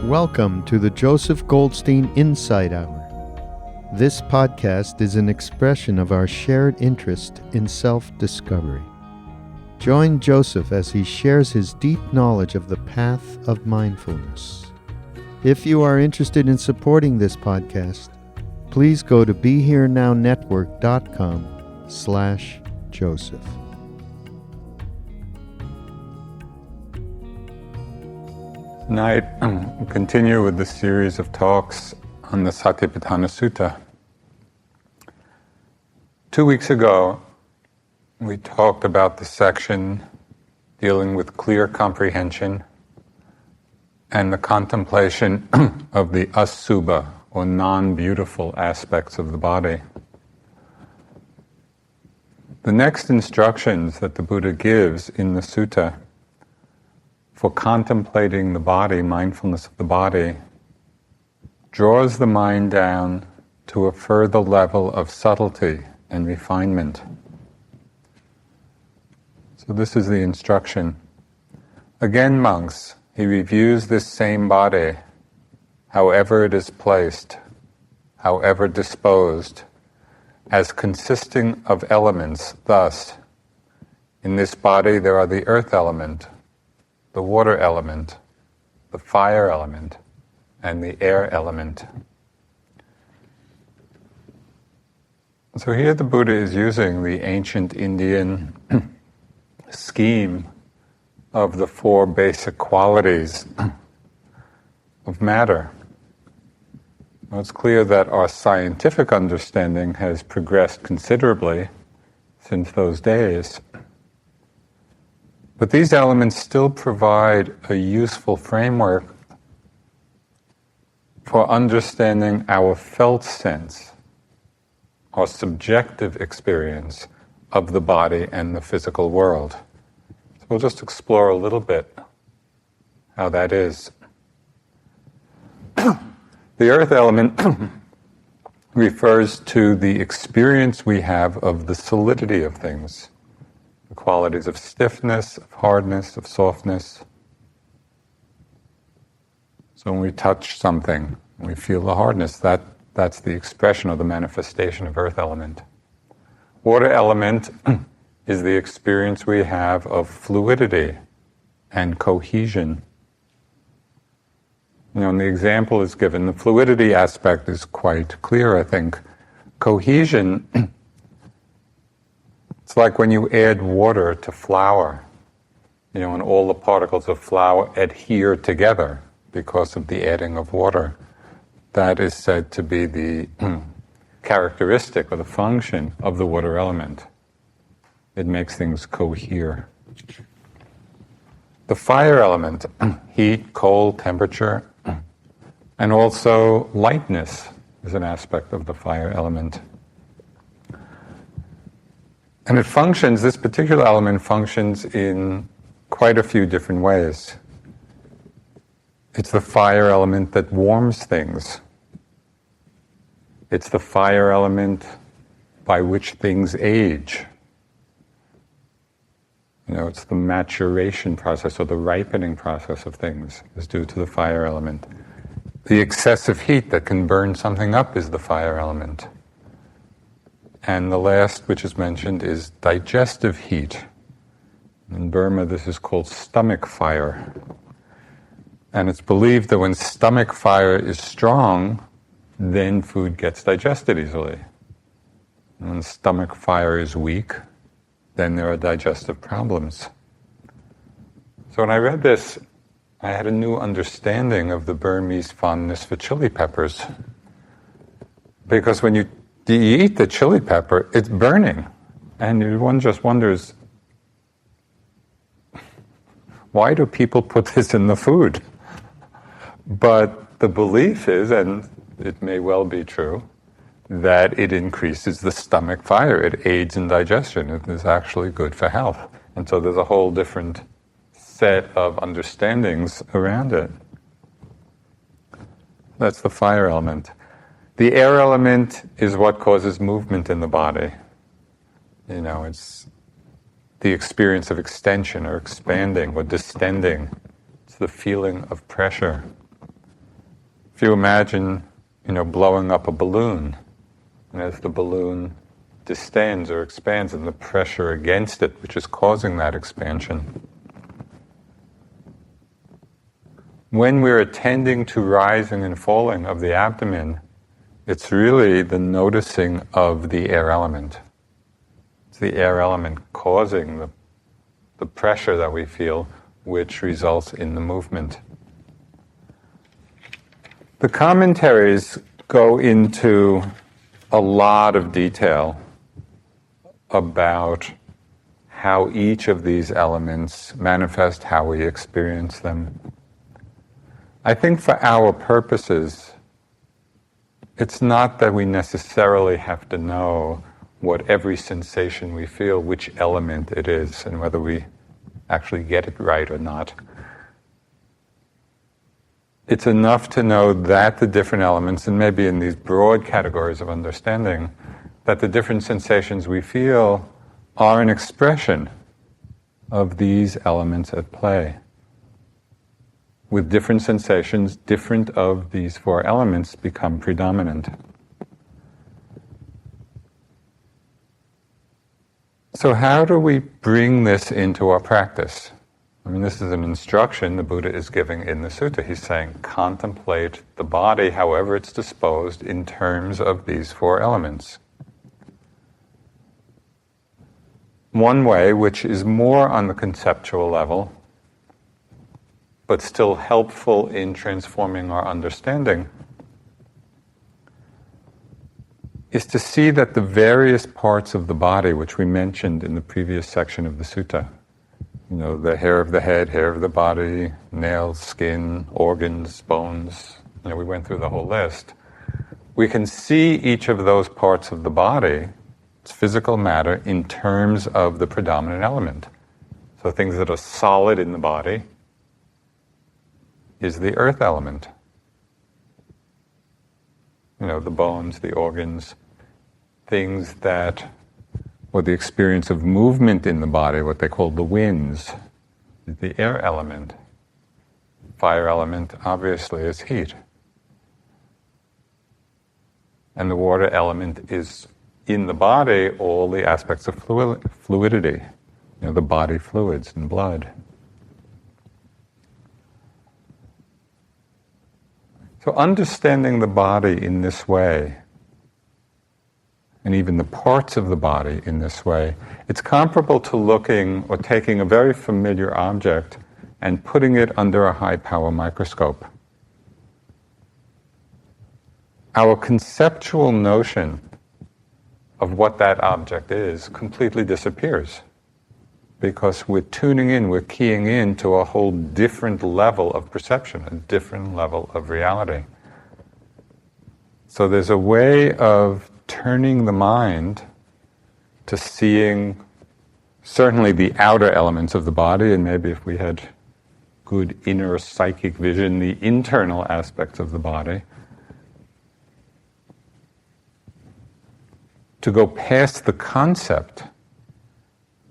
Welcome to the Joseph Goldstein Insight Hour. This podcast is an expression of our shared interest in self-discovery. Join Joseph as he shares his deep knowledge of the path of mindfulness. If you are interested in supporting this podcast, please go to BeHereNowNetwork.com/Joseph. Tonight, we'll continue with the series of talks on the Satipatthana Sutta. 2 weeks ago, we talked about the section dealing with clear comprehension and the contemplation of the asubha, or non-beautiful aspects of the body. The next instructions that the Buddha gives in the sutta for contemplating the body, mindfulness of the body, draws the mind down to a further level of subtlety and refinement. So this is the instruction. Again, monks, he reviews this same body, however it is placed, however disposed, as consisting of elements. Thus, in this body there are the earth element, the water element, the fire element, and the air element. So here the Buddha is using the ancient Indian scheme of the 4 basic qualities of matter. Well, it's clear that our scientific understanding has progressed considerably since those days. But these elements still provide a useful framework for understanding our felt sense, our subjective experience of the body and the physical world. So we'll just explore a little bit how that is. The earth element refers to the experience we have of the solidity of things, the qualities of stiffness, of hardness, of softness. So when we touch something, we feel the hardness, that's the expression or the manifestation of earth element. Water element is the experience we have of fluidity and cohesion. And the example is given. The fluidity aspect is quite clear, I think. Cohesion, it's like when you add water to flour, and all the particles of flour adhere together because of the adding of water. That is said to be the characteristic or the function of the water element. It makes things cohere. The fire element, heat, cold, temperature, and also lightness is an aspect of the fire element. And this particular element functions in quite a few different ways. It's the fire element that warms things. It's the fire element by which things age. It's the maturation process or the ripening process of things is due to the fire element. The excessive heat that can burn something up is the fire element. And the last, which is mentioned, is digestive heat. In Burma, this is called stomach fire. And it's believed that when stomach fire is strong, then food gets digested easily. And when stomach fire is weak, then there are digestive problems. So when I read this, I had a new understanding of the Burmese fondness for chili peppers. Because when you eat the chili pepper, it's burning. And one just wonders, why do people put this in the food? But the belief is, and it may well be true, that it increases the stomach fire. It aids in digestion. It is actually good for health. And so there's a whole different set of understandings around it. That's the fire element. The air element is what causes movement in the body. It's the experience of extension or expanding or distending. It's the feeling of pressure. If you imagine, blowing up a balloon, and as the balloon distends or expands and the pressure against it, which is causing that expansion, when we're attending to rising and falling of the abdomen, it's really the noticing of the air element. It's the air element causing the pressure that we feel, which results in the movement. The commentaries go into a lot of detail about how each of these elements manifest, how we experience them. I think for our purposes, it's not that we necessarily have to know what every sensation we feel, which element it is, and whether we actually get it right or not. It's enough to know that the different elements, and maybe in these broad categories of understanding, that the different sensations we feel are an expression of these elements at play. With different sensations, different of these four elements become predominant. So how do we bring this into our practice? This is an instruction the Buddha is giving in the sutta. He's saying, contemplate the body however it's disposed in terms of these four elements. One way, which is more on the conceptual level, but still helpful in transforming our understanding, is to see that the various parts of the body, which we mentioned in the previous section of the sutta, the hair of the head, hair of the body, nails, skin, organs, bones, we went through the whole list. We can see each of those parts of the body, its physical matter, in terms of the predominant element. So things that are solid in the body is the earth element. The bones, the organs, things that, or the experience of movement in the body, what they call the winds, is the air element. Fire element, obviously, is heat. And the water element is, in the body, all the aspects of fluidity, the body fluids and blood. So understanding the body in this way, and even the parts of the body in this way, it's comparable to looking or taking a very familiar object and putting it under a high-power microscope. Our conceptual notion of what that object is completely disappears, because we're tuning in, we're keying in to a whole different level of perception, a different level of reality. So there's a way of turning the mind to seeing certainly the outer elements of the body, and maybe if we had good inner psychic vision, the internal aspects of the body, to go past the concept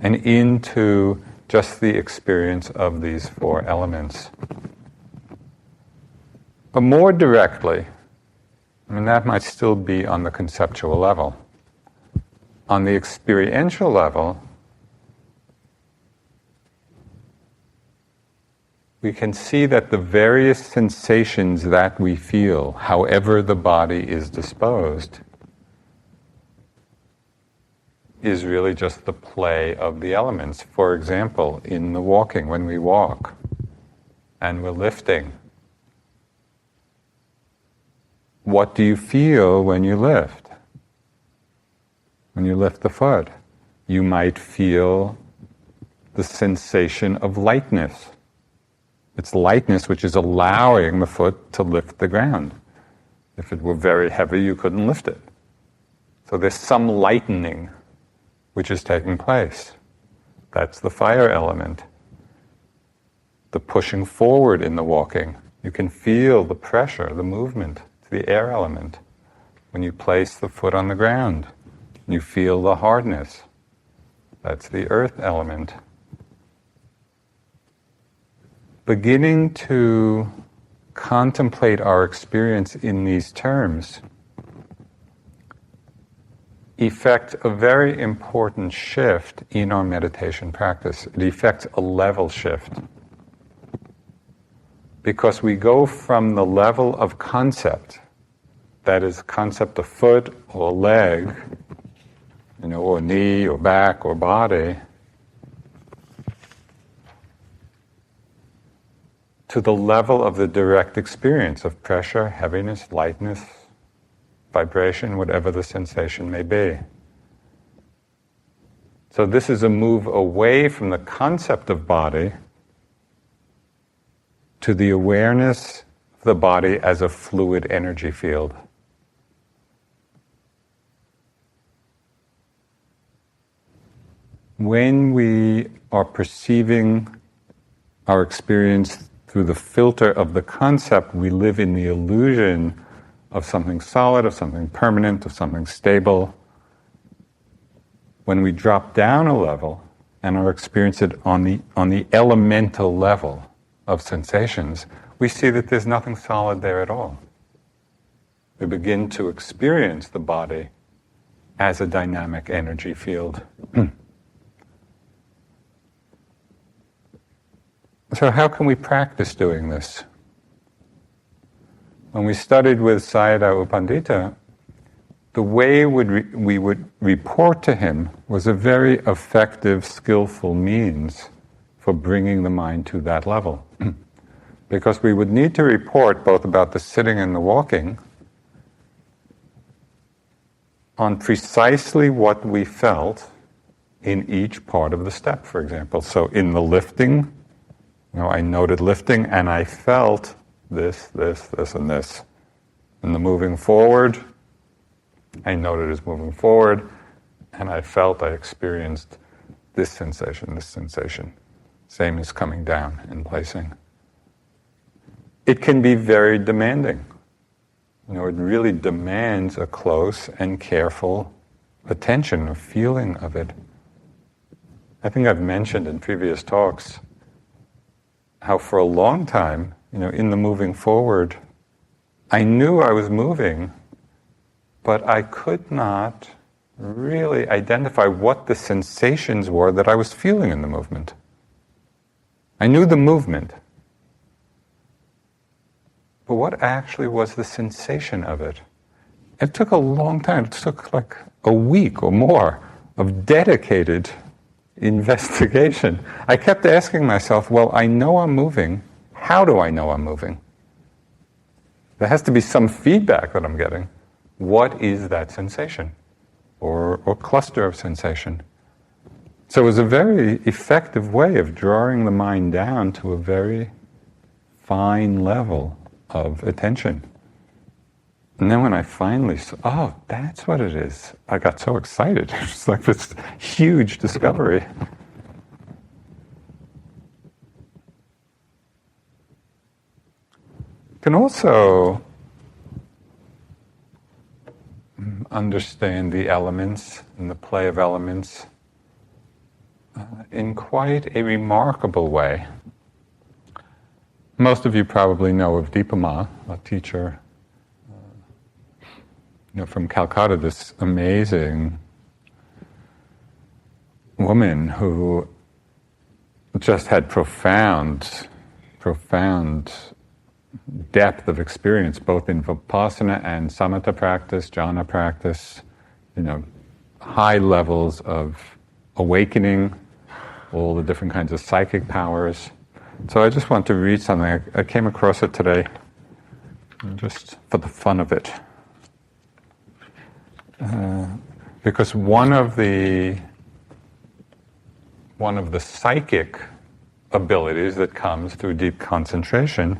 and into just the experience of these four elements. But more directly, that might still be on the conceptual level. On the experiential level, we can see that the various sensations that we feel, however the body is disposed, is really just the play of the elements. For example, in the walking, when we walk and we're lifting, what do you feel when you lift? When you lift the foot, you might feel the sensation of lightness. It's lightness which is allowing the foot to lift the ground. If it were very heavy, you couldn't lift it. So there's some lightening which is taking place. That's the fire element. The pushing forward in the walking. You can feel the pressure, the movement. It's the air element. When you place the foot on the ground, you feel the hardness. That's the earth element. Beginning to contemplate our experience in these terms effects a very important shift in our meditation practice. It effects a level shift. Because we go from the level of concept, that is, concept of foot or leg, or knee or back or body, to the level of the direct experience of pressure, heaviness, lightness, vibration, whatever the sensation may be. So this is a move away from the concept of body to the awareness of the body as a fluid energy field. When we are perceiving our experience through the filter of the concept, we live in the illusion of something solid, of something permanent, of something stable. When we drop down a level and are experiencing it on the elemental level of sensations, we see that there's nothing solid there at all. We begin to experience the body as a dynamic energy field. So how can we practice doing this? When we studied with Sayadaw U Pandita, the way we would report to him was a very effective, skillful means for bringing the mind to that level. Because we would need to report both about the sitting and the walking on precisely what we felt in each part of the step, for example. So in the lifting, I noted lifting and I felt this, and this. In the moving forward, I noted as moving forward, and I experienced this sensation. Same as coming down and placing. It can be very demanding. It really demands a close and careful attention, a feeling of it. I think I've mentioned in previous talks how for a long time, in the moving forward, I knew I was moving, but I could not really identify what the sensations were that I was feeling in the movement. I knew the movement, but what actually was the sensation of it? It took a long time. It took like a week or more of dedicated investigation. I kept asking myself, well, I know I'm moving. How do I know I'm moving? There has to be some feedback that I'm getting. What is that sensation? Or cluster of sensation? So it was a very effective way of drawing the mind down to a very fine level of attention. And then when I finally saw, that's what it is, I got so excited. It was like this huge discovery. You can also understand the elements and the play of elements in quite a remarkable way. Most of you probably know of Dipa Ma, a teacher from Calcutta, this amazing woman who just had profound depth of experience, both in Vipassana and Samatha practice, jhana practice, high levels of awakening, all the different kinds of psychic powers. So I just want to read something. I came across it today, just for the fun of it. Because one of the psychic abilities that comes through deep concentration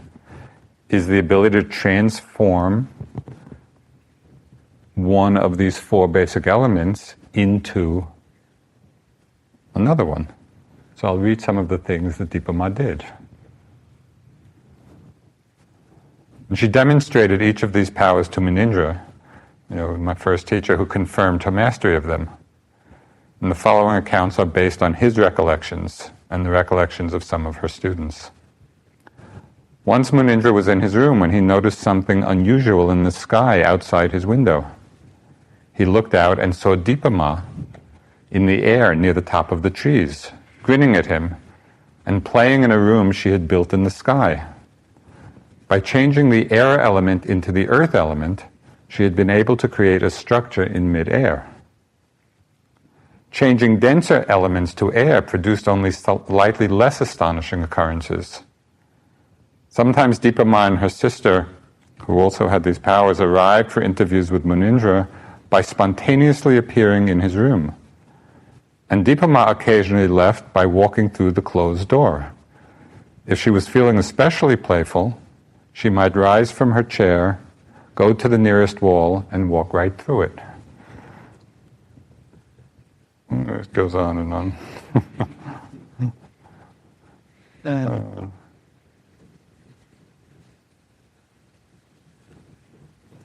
is the ability to transform one of these four basic elements into another one. So I'll read some of the things that Dipa Ma did. And she demonstrated each of these powers to Munindra, my first teacher, who confirmed her mastery of them. And the following accounts are based on his recollections and the recollections of some of her students. Once Munindra was in his room when he noticed something unusual in the sky outside his window. He looked out and saw Dipama in the air near the top of the trees, grinning at him and playing in a room she had built in the sky. By changing the air element into the earth element, she had been able to create a structure in mid-air. Changing denser elements to air produced only slightly less astonishing occurrences. Sometimes Dipama and her sister, who also had these powers, arrived for interviews with Munindra by spontaneously appearing in his room. And Dipama occasionally left by walking through the closed door. If she was feeling especially playful, she might rise from her chair, go to the nearest wall, and walk right through it. It goes on and on.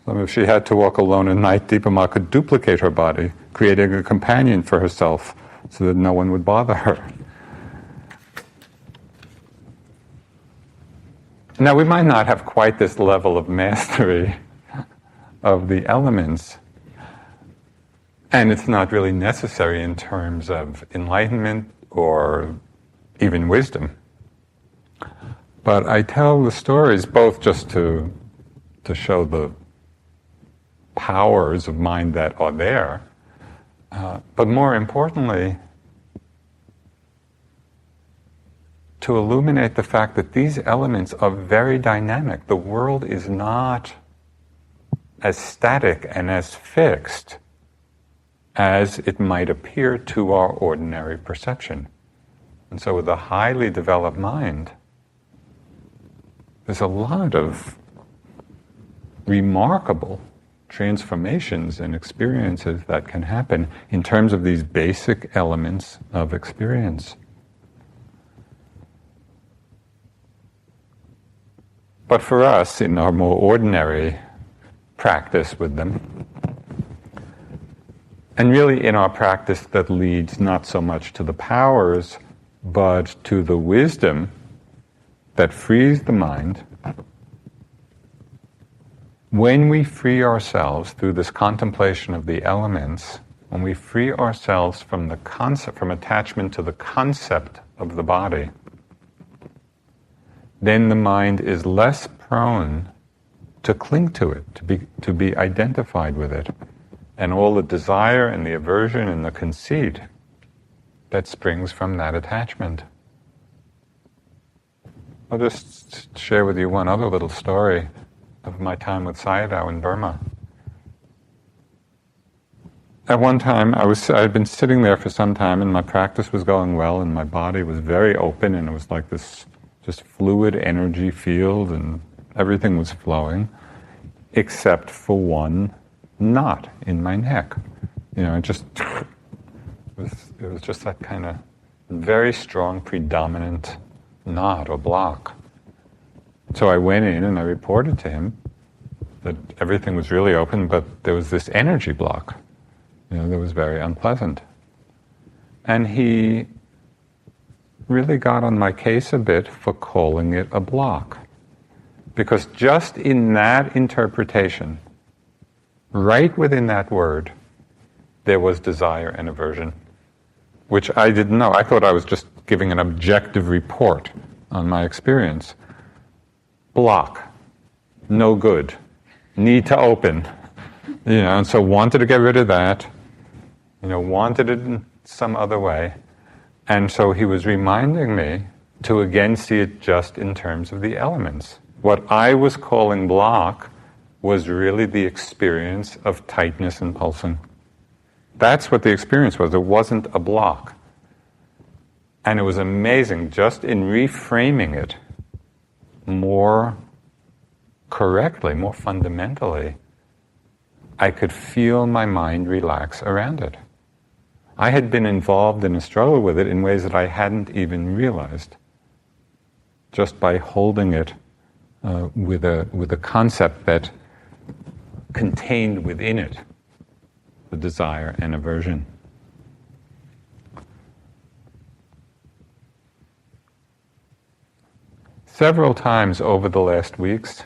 If she had to walk alone at night, Dipama could duplicate her body, creating a companion for herself so that no one would bother her. Now, we might not have quite this level of mastery of the elements, and it's not really necessary in terms of enlightenment or even wisdom. But I tell the stories both just to show the powers of mind that are there, but more importantly, to illuminate the fact that these elements are very dynamic. The world is not as static and as fixed as it might appear to our ordinary perception. And so with a highly developed mind, there's a lot of remarkable transformations and experiences that can happen in terms of these basic elements of experience. But for us, in our more ordinary practice with them, and really in our practice that leads not so much to the powers, but to the wisdom that frees the mind, when we free ourselves through this contemplation of the elements, when we free ourselves from the concept, from attachment to the concept of the body, then the mind is less prone to cling to it, to be identified with it, and all the desire and the aversion and the conceit that springs from that attachment. I'll just share with you one other little story of my time with Sayadaw in Burma. At one time, I had been sitting there for some time, and my practice was going well, and my body was very open, and it was like this just fluid energy field, and everything was flowing, except for one knot in my neck. You know, it was just that kind of very strong, predominant knot or block. So I went in and I reported to him that everything was really open, but there was this energy block, you know, that was very unpleasant. And he really got on my case a bit for calling it a block. Because just in that interpretation, right within that word, there was desire and aversion, which I didn't know. I thought I was just giving an objective report on my experience. Block, no good, need to open, you know, and so wanted to get rid of that, you know, wanted it in some other way. And so he was reminding me to again see it just in terms of the elements. What I was calling block was really the experience of tightness and pulsing. That's what the experience was. It wasn't a block. And it was amazing, just in reframing it more correctly, more fundamentally, I could feel my mind relax around it. I had been involved in a struggle with it in ways that I hadn't even realized, just by holding it with a concept that contained within it the desire and aversion. several times over the last weeks,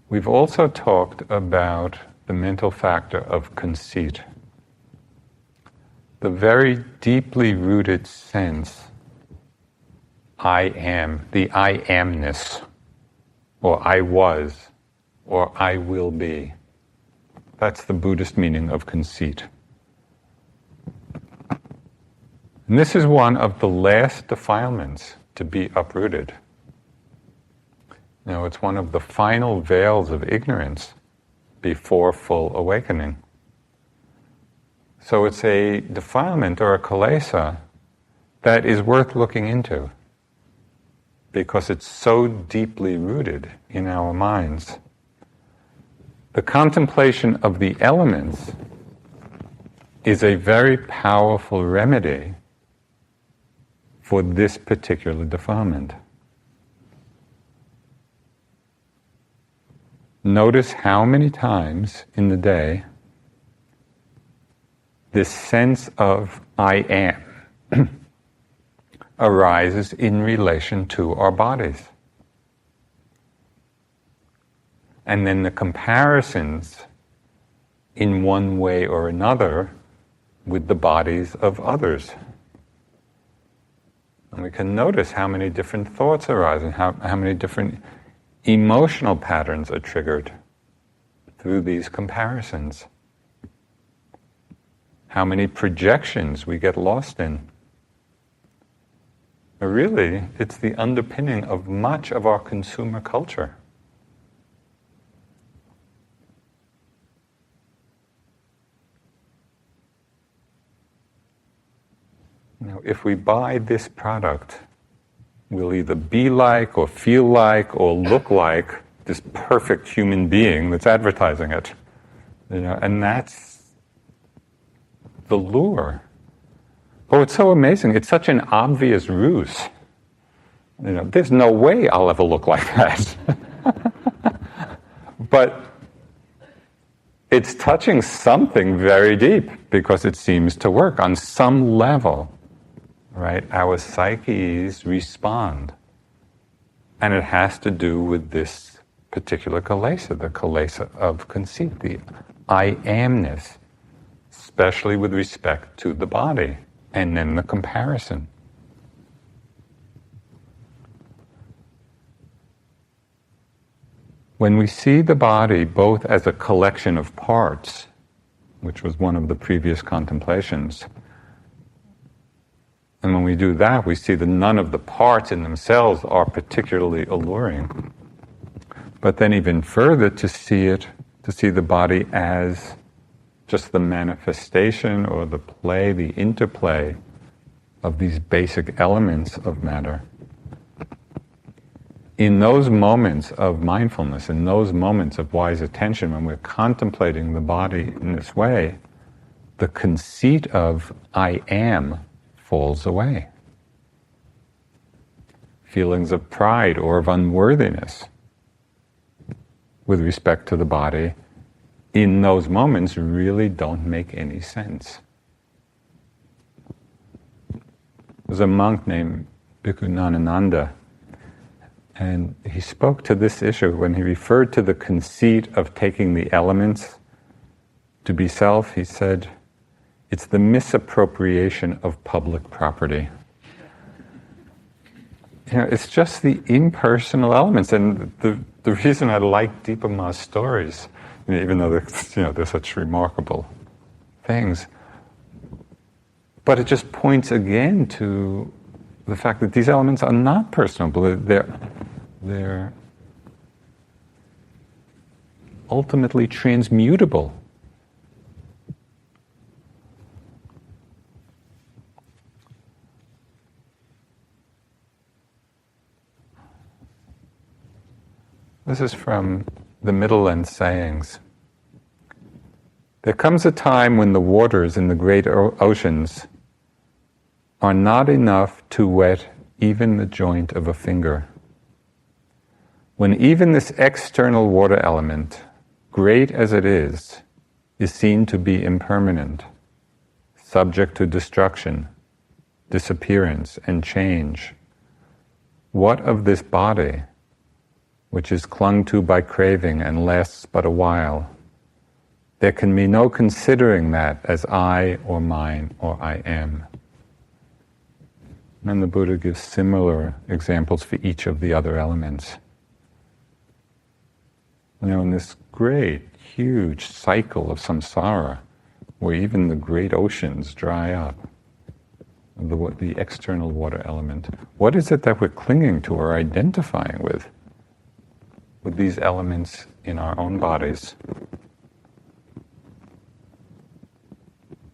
we've also talked about the mental factor of conceit. The very deeply rooted sense, I am, the I amness, or I was, or I will be. That's the Buddhist meaning of conceit. And this is one of the last defilements to be uprooted. It's one of the final veils of ignorance before full awakening. So it's a defilement or a kilesa that is worth looking into because it's so deeply rooted in our minds. The contemplation of the elements is a very powerful remedy for this particular defilement. Notice how many times in the day this sense of I am arises in relation to our bodies. And then the comparisons in one way or another with the bodies of others. And we can notice how many different thoughts arise and how many different emotional patterns are triggered through these comparisons. How many projections we get lost in. But really, it's the underpinning of much of our consumer culture. If we buy this product, we'll either be like or feel like or look like this perfect human being that's advertising it. And that's the lure. Oh, it's so amazing. It's such an obvious ruse. There's no way I'll ever look like that. But it's touching something very deep because it seems to work on some level. Right? Our psyches respond. And it has to do with this particular kilesa, the kilesa of conceit, the I amness, especially with respect to the body, and then the comparison. When we see the body both as a collection of parts, which was one of the previous contemplations, and when we do that, we see that none of the parts in themselves are particularly alluring. But then even further to see the body as just the manifestation or the play, the interplay of these basic elements of matter. In those moments of mindfulness, in those moments of wise attention, when we're contemplating the body in this way, the conceit of I am falls away. Feelings of pride or of unworthiness with respect to the body in those moments really don't make any sense. There's a monk named Bhikkhu Nanananda, and he spoke to this issue when he referred to the conceit of taking the elements to be self. He said, it's the misappropriation of public property. It's just the impersonal elements, and the reason I like Dipa Ma's stories, even though they're such remarkable things, but it just points again to the fact that these elements are not personal, but they're ultimately transmutable. This is from the Middle Length Sayings. There comes a time when the waters in the great oceans are not enough to wet even the joint of a finger. When even this external water element, great as it is seen to be impermanent, subject to destruction, disappearance, and change, what of this body, which is clung to by craving and lasts but a while, there can be no considering that as I or mine or I am. And the Buddha gives similar examples for each of the other elements. In this great, huge cycle of samsara, where even the great oceans dry up, the external water element, what is it that we're clinging to or identifying with these elements in our own bodies?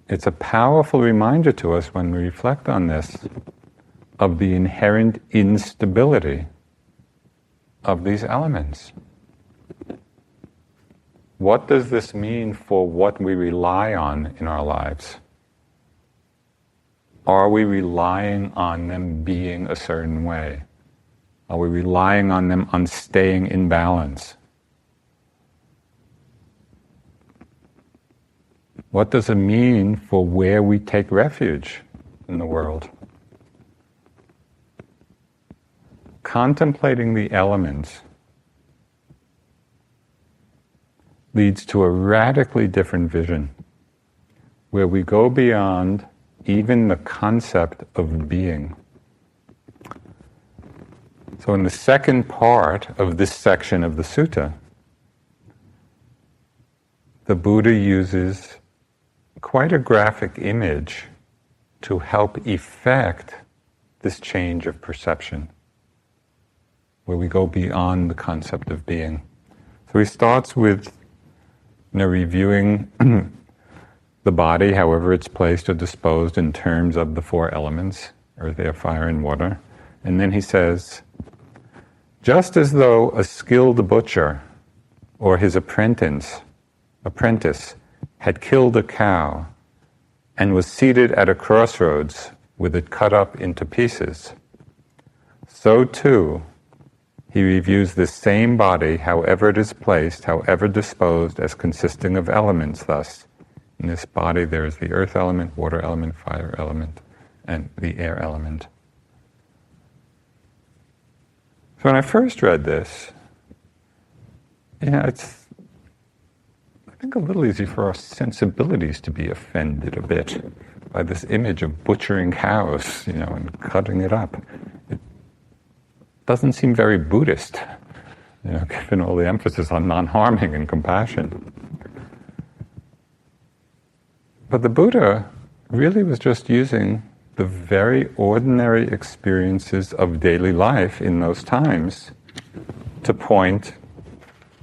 It's a powerful reminder to us when we reflect on this of the inherent instability of these elements. What does this mean for what we rely on in our lives? Are we relying on them being a certain way? Are we relying on them on staying in balance? What does it mean for where we take refuge in the world? Contemplating the elements leads to a radically different vision, where we go beyond even the concept of being. So in the second part of this section of the sutta, the Buddha uses quite a graphic image to help effect this change of perception, where we go beyond the concept of being. So he starts with reviewing the body, however it's placed or disposed in terms of the four elements, earth, air, fire, and water. And then he says, just as though a skilled butcher or his apprentice had killed a cow and was seated at a crossroads with it cut up into pieces, so too he reviews this same body, however it is placed, however disposed, as consisting of elements. Thus, in this body there is the earth element, water element, fire element, and the air element. So when I first read this, it's, I think, a little easy for our sensibilities to be offended a bit by this image of butchering cows, and cutting it up. It doesn't seem very Buddhist, given all the emphasis on non-harming and compassion. But the Buddha really was just using the very ordinary experiences of daily life in those times to point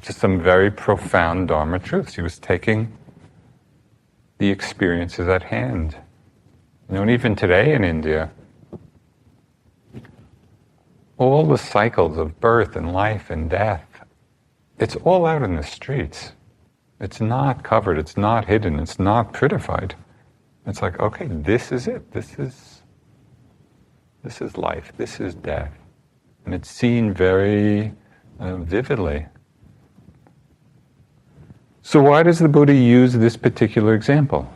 to some very profound Dharma truths. He was taking the experiences at hand. And even today in India, all the cycles of birth and life and death, it's all out in the streets. It's not covered, it's not hidden, it's not prettified. It's like, okay, this is it. This is life, this is death. And it's seen very vividly. So why does the Buddha use this particular example?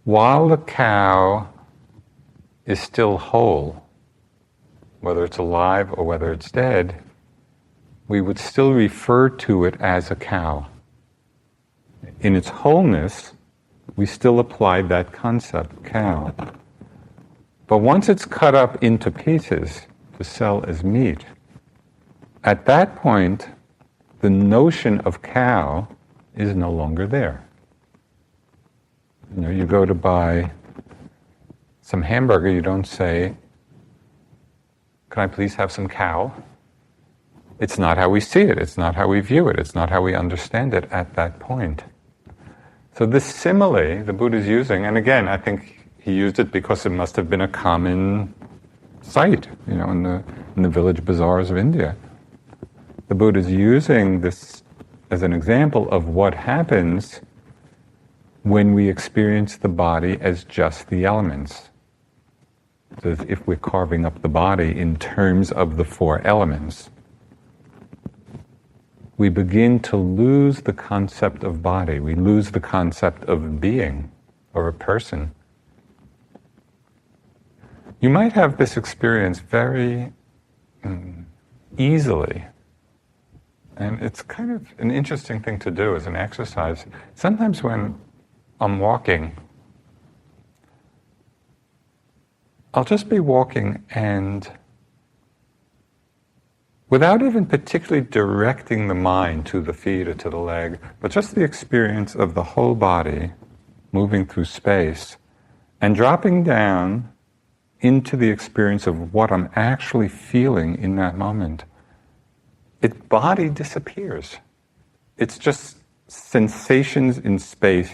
While the cow is still whole, whether it's alive or whether it's dead, we would still refer to it as a cow. In its wholeness, we still apply that concept, cow. But once it's cut up into pieces to sell as meat, at that point, the notion of cow is no longer there. You go to buy some hamburger, you don't say, "Can I please have some cow?" It's not how we see it, it's not how we view it, it's not how we understand it at that point. So this simile the Buddha's using, and again, I think he used it because it must have been a common sight, in the village bazaars of India. The Buddha's using this as an example of what happens when we experience the body as just the elements. So as if we're carving up the body in terms of the four elements, we begin to lose the concept of body. We lose the concept of being or a person. You might have this experience very easily. And it's kind of an interesting thing to do as an exercise. Sometimes when I'm walking, I'll just be walking and without even particularly directing the mind to the feet or to the leg, but just the experience of the whole body moving through space and dropping down into the experience of what I'm actually feeling in that moment. Its body disappears. It's just sensations in space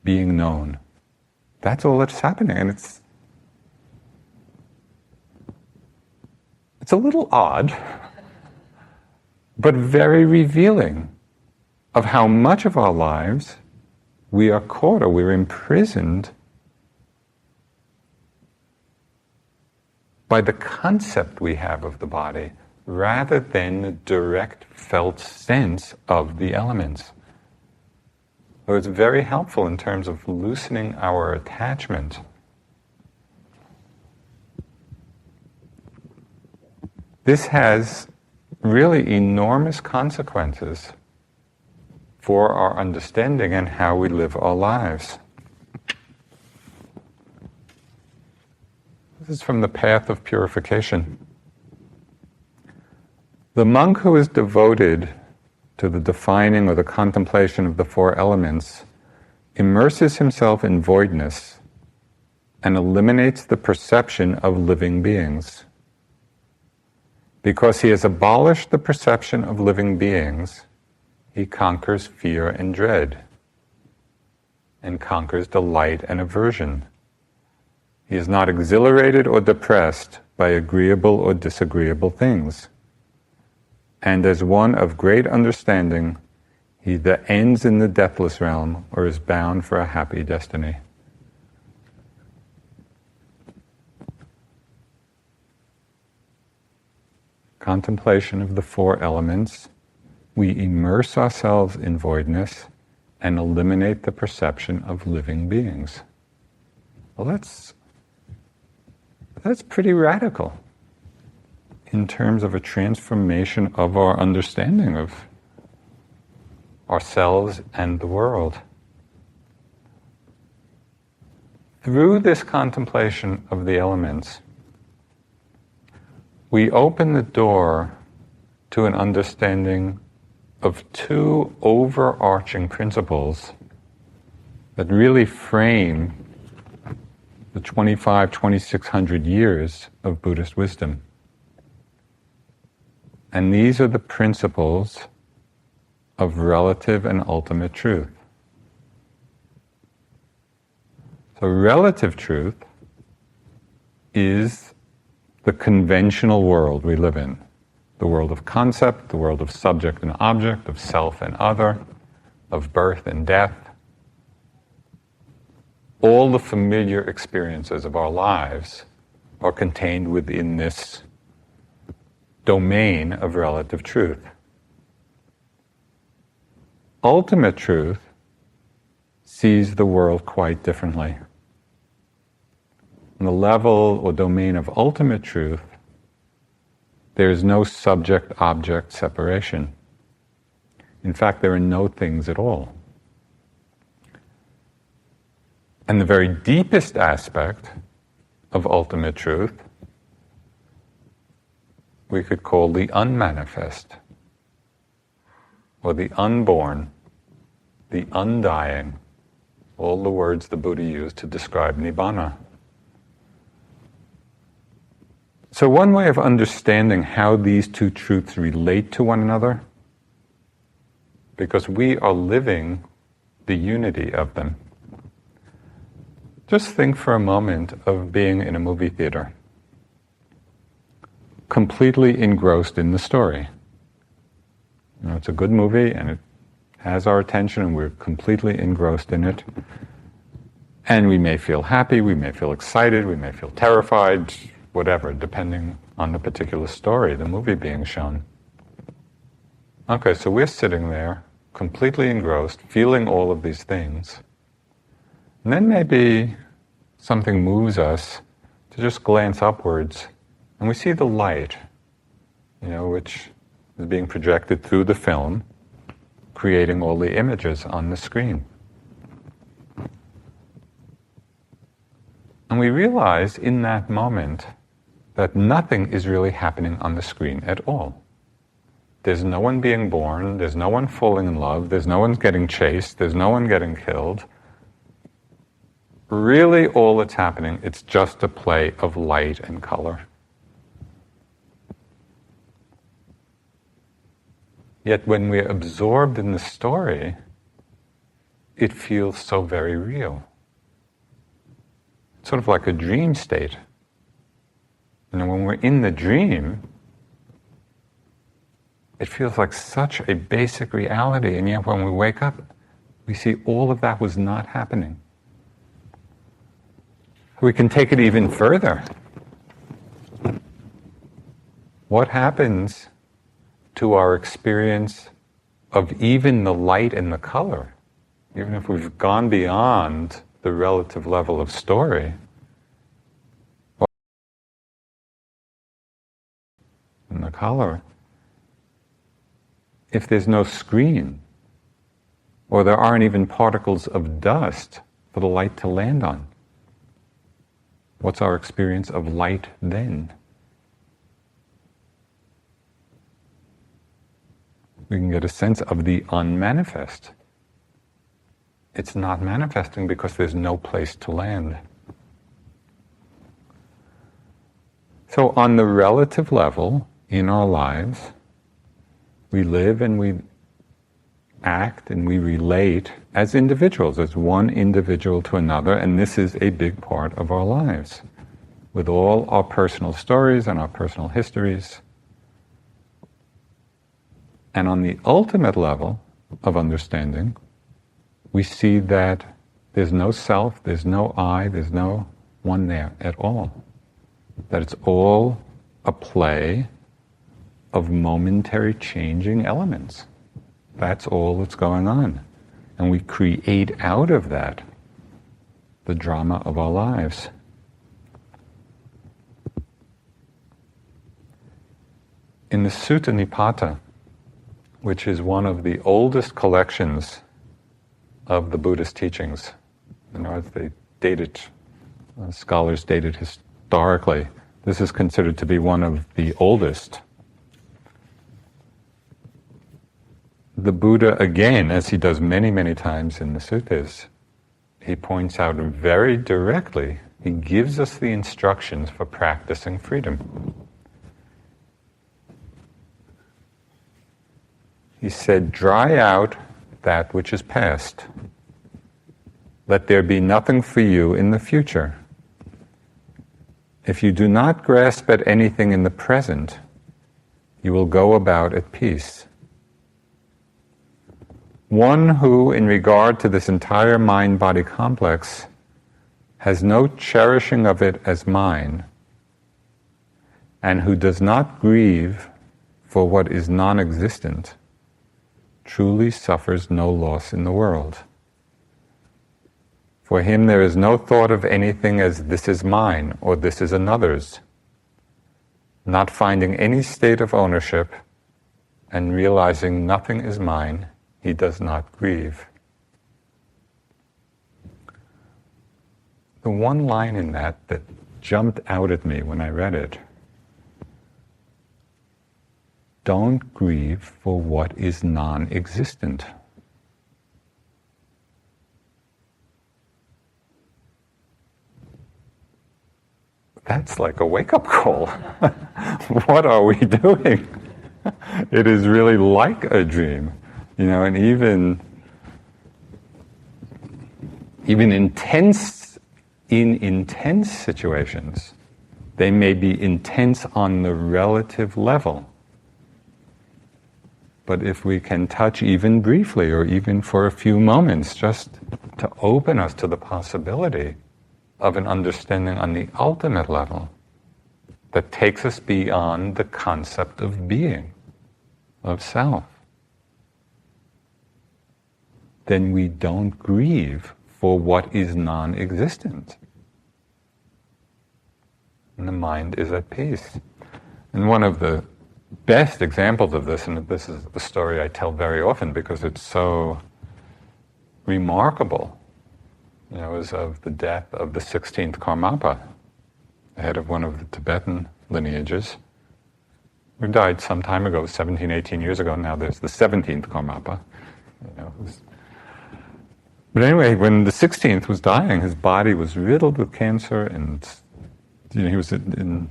being known. That's all that's happening, and it's a little odd, but very revealing of how much of our lives we are caught or we're imprisoned by the concept we have of the body rather than the direct felt sense of the elements. So it's very helpful in terms of loosening our attachment. This has really enormous consequences for our understanding and how we live our lives. This is from the Path of Purification. The monk who is devoted to the defining or the contemplation of the four elements immerses himself in voidness and eliminates the perception of living beings. Because he has abolished the perception of living beings, he conquers fear and dread, and conquers delight and aversion. He is not exhilarated or depressed by agreeable or disagreeable things. And as one of great understanding, he either ends in the deathless realm or is bound for a happy destiny. Contemplation of the four elements, we immerse ourselves in voidness and eliminate the perception of living beings. Well, that's pretty radical in terms of a transformation of our understanding of ourselves and the world. Through this contemplation of the elements, we open the door to an understanding of two overarching principles that really frame the 2,600 years of Buddhist wisdom. And these are the principles of relative and ultimate truth. So relative truth is the conventional world we live in. The world of concept, the world of subject and object, of self and other, of birth and death. All the familiar experiences of our lives are contained within this domain of relative truth. Ultimate truth sees the world quite differently. On the level or domain of ultimate truth, there is no subject-object separation. In fact, there are no things at all. And the very deepest aspect of ultimate truth we could call the unmanifest, or the unborn, the undying, all the words the Buddha used to describe Nibbana. So one way of understanding how these two truths relate to one another, because we are living the unity of them. Just think for a moment of being in a movie theater, completely engrossed in the story. You know, it's a good movie and it has our attention and we're completely engrossed in it. And we may feel happy, we may feel excited, we may feel terrified, whatever, depending on the particular story, the movie being shown. Okay, so we're sitting there, completely engrossed, feeling all of these things. And then maybe something moves us to just glance upwards, and we see the light, which is being projected through the film, creating all the images on the screen. And we realize in that moment that nothing is really happening on the screen at all. There's no one being born, there's no one falling in love, there's no one getting chased, there's no one getting killed. Really all that's happening, it's just a play of light and color. Yet when we're absorbed in the story, it feels so very real. It's sort of like a dream state. When we're in the dream, it feels like such a basic reality, and yet when we wake up, we see all of that was not happening. We can take it even further. What happens to our experience of even the light and the color, even if we've gone beyond the relative level of story, and the color, if there's no screen, or there aren't even particles of dust for the light to land on? What's our experience of light then? We can get a sense of the unmanifest. It's not manifesting because there's no place to land. So on the relative level, in our lives, we live and we act and we relate as individuals, as one individual to another, and this is a big part of our lives, with all our personal stories and our personal histories. And on the ultimate level of understanding, we see that there's no self, there's no I, there's no one there at all. That it's all a play of momentary changing elements. That's all that's going on. And we create out of that the drama of our lives. In the Sutta Nipata, which is one of the oldest collections of the Buddhist teachings, as they date it, scholars date it historically, this is considered to be one of the oldest. The Buddha, again, as he does many, many times in the suttas, he points out very directly, he gives us the instructions for practicing freedom. He said, dry out that which is past. Let there be nothing for you in the future. If you do not grasp at anything in the present, you will go about at peace. One who, in regard to this entire mind-body complex, has no cherishing of it as mine, and who does not grieve for what is non-existent, truly suffers no loss in the world. For him there is no thought of anything as this is mine or this is another's. Not finding any state of ownership and realizing nothing is mine, he does not grieve. The one line in that jumped out at me when I read it: don't grieve for what is non-existent. That's like a wake-up call. What are we doing? It is really like a dream, and even in intense situations, they may be intense on the relative level. But if we can touch even briefly or even for a few moments, just to open us to the possibility of an understanding on the ultimate level that takes us beyond the concept of being, of self, then we don't grieve for what is non-existent. and the mind is at peace. And one of the best examples of this, and this is the story I tell very often because it's so remarkable, is of the death of the 16th Karmapa, the head of one of the Tibetan lineages, who died some time ago, 17, 18 years ago. Now there's the 17th Karmapa. But anyway, when the 16th was dying, his body was riddled with cancer, and he was in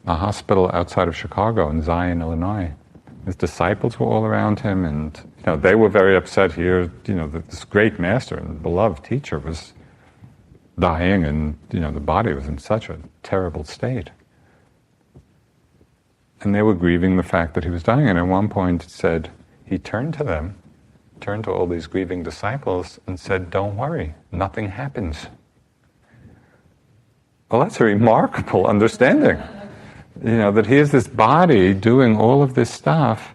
a hospital outside of Chicago in Zion, Illinois. His disciples were all around him, and they were very upset here. This great master and beloved teacher was dying, and the body was in such a terrible state. And they were grieving the fact that he was dying. And at one point, it said he turned to them, turned to all these grieving disciples, and said, "Don't worry, nothing happens." Well, that's a remarkable understanding. That here's this body doing all of this stuff,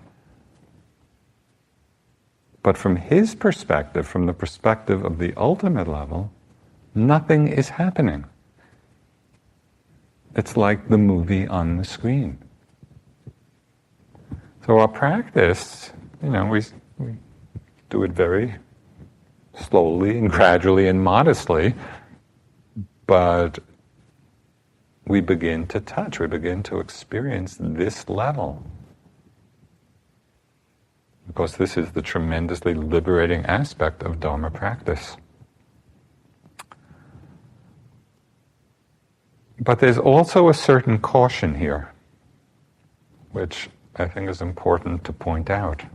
but from his perspective, from the perspective of the ultimate level, nothing is happening. It's like the movie on the screen. So our practice, we do it very slowly and gradually and modestly, but we begin to touch, we begin to experience this level. Because this is the tremendously liberating aspect of Dharma practice. But there's also a certain caution here, which I think is important to point out.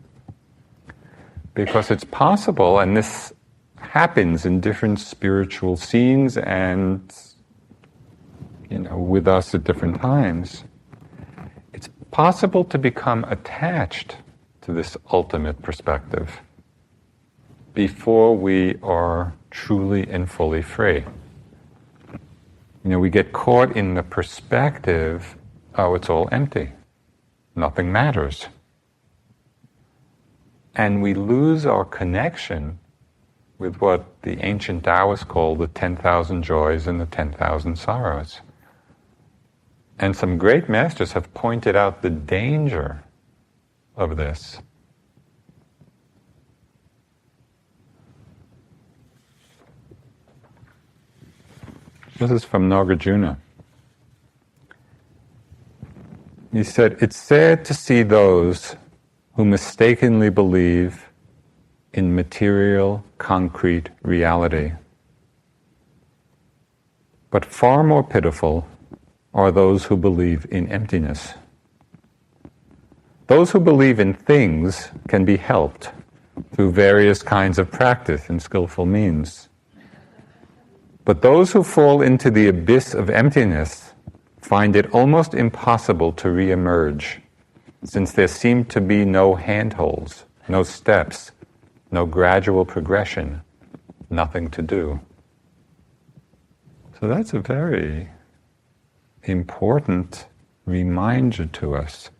Because it's possible, and this happens in different spiritual scenes and with us at different times, it's possible to become attached to this ultimate perspective before we are truly and fully free. We get caught in the perspective, it's all empty, nothing matters. And we lose our connection with what the ancient Taoists call the 10,000 joys and the 10,000 sorrows. And some great masters have pointed out the danger of this. This is from Nagarjuna. He said, "It's sad to see those who mistakenly believe in material, concrete reality. But far more pitiful are those who believe in emptiness. Those who believe in things can be helped through various kinds of practice and skillful means. But those who fall into the abyss of emptiness find it almost impossible to re-emerge, since there seem to be no handholds, no steps, no gradual progression, nothing to do." So that's a very important reminder to us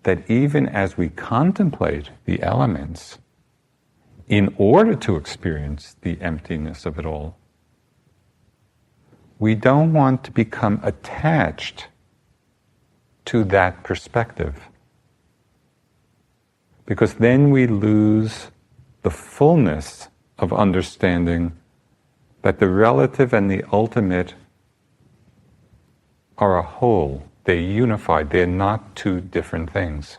that even as we contemplate the elements, in order to experience the emptiness of it all, we don't want to become attached to that perspective. Because then we lose the fullness of understanding that the relative and the ultimate are a whole. They're unified. They're not two different things.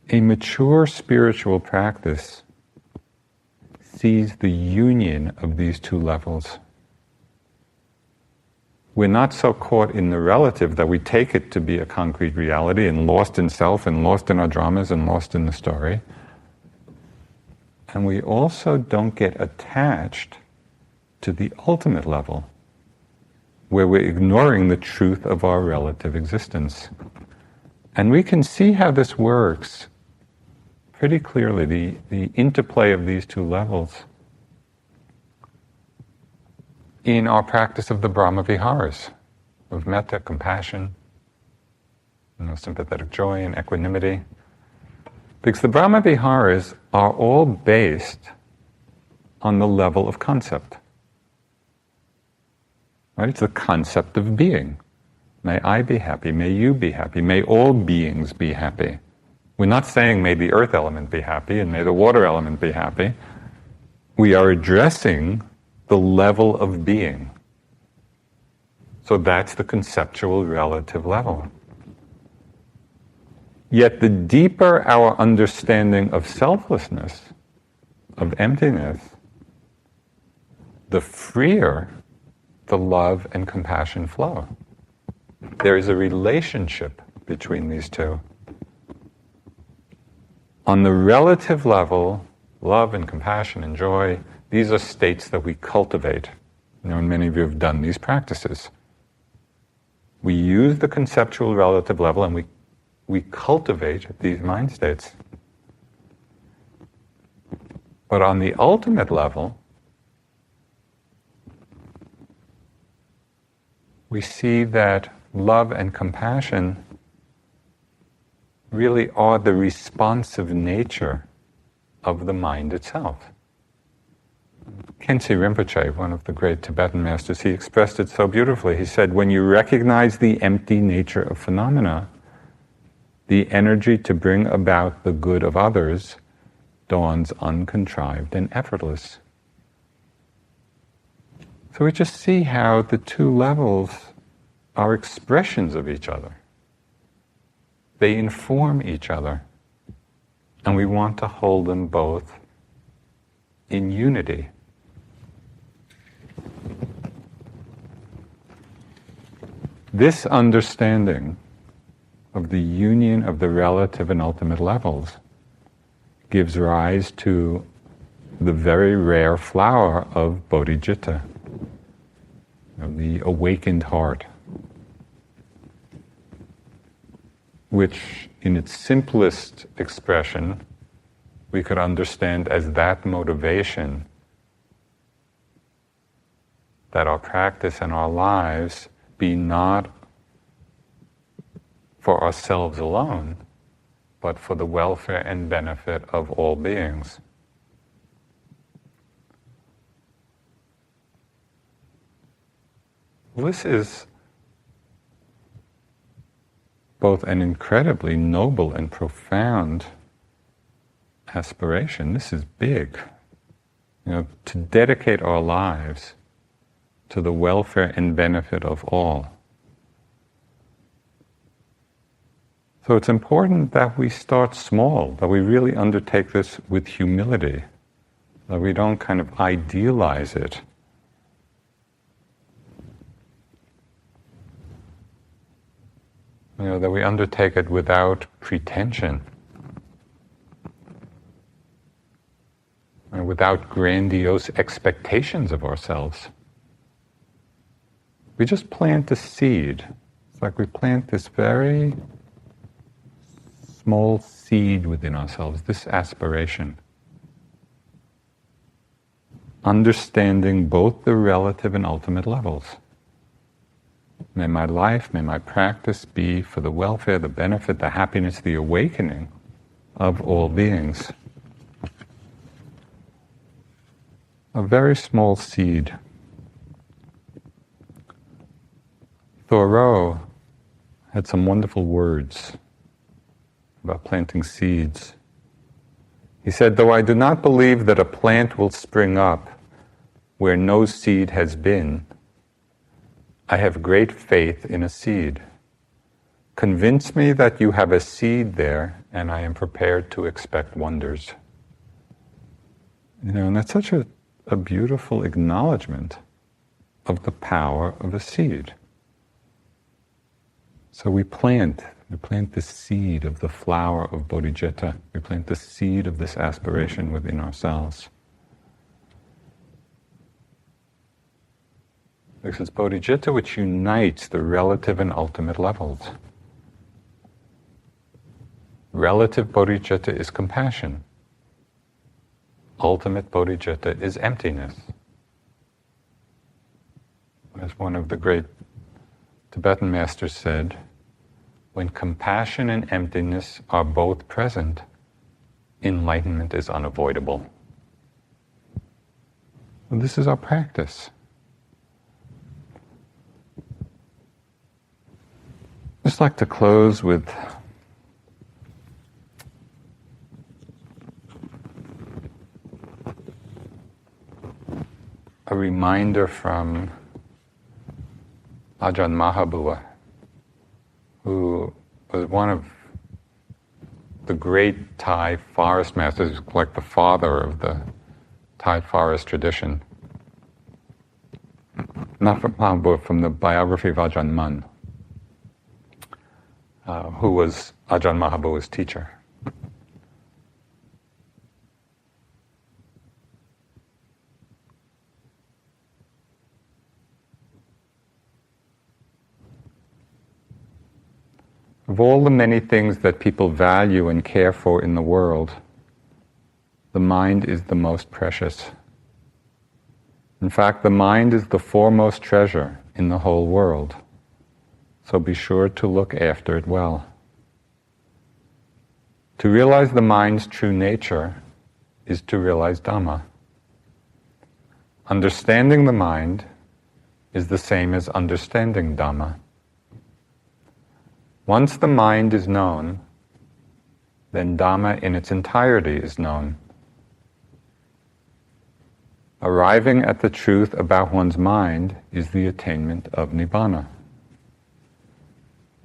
A mature spiritual practice sees the union of these two levels. We're not so caught in the relative that we take it to be a concrete reality and lost in self and lost in our dramas and lost in the story. And we also don't get attached to the ultimate level, where we're ignoring the truth of our relative existence. And we can see how this works pretty clearly, the interplay of these two levels, in our practice of the Brahma Viharas, of metta, compassion, sympathetic joy and equanimity. Because the Brahma Viharas are all based on the level of concept. Right? It's the concept of being. May I be happy, may you be happy, may all beings be happy. We're not saying may the earth element be happy and may the water element be happy. We are addressing the level of being. So that's the conceptual relative level. Yet the deeper our understanding of selflessness, of emptiness, the freer the love and compassion flow. There is a relationship between these two. On the relative level, love and compassion and joy, these are states that we cultivate. And many of you have done these practices. We use the conceptual relative level and we cultivate these mind states. But on the ultimate level, we see that love and compassion really are the responsive nature of the mind itself. Khyentse Rinpoche, one of the great Tibetan masters, he expressed it so beautifully. He said, when you recognize the empty nature of phenomena, the energy to bring about the good of others dawns uncontrived and effortless. So we just see how the two levels are expressions of each other. They inform each other. And we want to hold them both in unity. This understanding of the union of the relative and ultimate levels gives rise to the very rare flower of bodhicitta, the awakened heart, which in its simplest expression we could understand as that motivation that our practice and our lives be not for ourselves alone, but for the welfare and benefit of all beings. This is both an incredibly noble and profound aspiration. This is big. To dedicate our lives to the welfare and benefit of all. So it's important that we start small, that we really undertake this with humility, that we don't kind of idealize it. That we undertake it without pretension, and without grandiose expectations of ourselves. We just plant a seed. It's like we plant this very small seed within ourselves, this aspiration. Understanding both the relative and ultimate levels. May my life, may my practice be for the welfare, the benefit, the happiness, the awakening of all beings. A very small seed. Thoreau had some wonderful words about planting seeds. He said, though I do not believe that a plant will spring up where no seed has been, I have great faith in a seed. Convince me that you have a seed there, and I am prepared to expect wonders. And that's such a beautiful acknowledgement of the power of a seed. So we plant this seed of the flower of bodhicitta. We plant the seed of this aspiration within ourselves. Because it's bodhicitta which unites the relative and ultimate levels. Relative bodhicitta is compassion. Ultimate bodhicitta is emptiness. As one of the great Tibetan masters said, when compassion and emptiness are both present, enlightenment is unavoidable. And this is our practice. I'd just like to close with a reminder from Ajahn Mahabua, who was one of the great Thai forest masters, like the father of the Thai forest tradition. Not from Mahabua, from the biography of Ajahn Mun, who was Ajahn Mahabua's teacher. Of all the many things that people value and care for in the world, the mind is the most precious. In fact, the mind is the foremost treasure in the whole world, so be sure to look after it well. To realize the mind's true nature is to realize Dhamma. Understanding the mind is the same as understanding Dhamma. Once the mind is known, then Dhamma in its entirety is known. Arriving at the truth about one's mind is the attainment of Nibbana.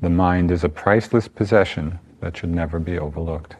The mind is a priceless possession that should never be overlooked.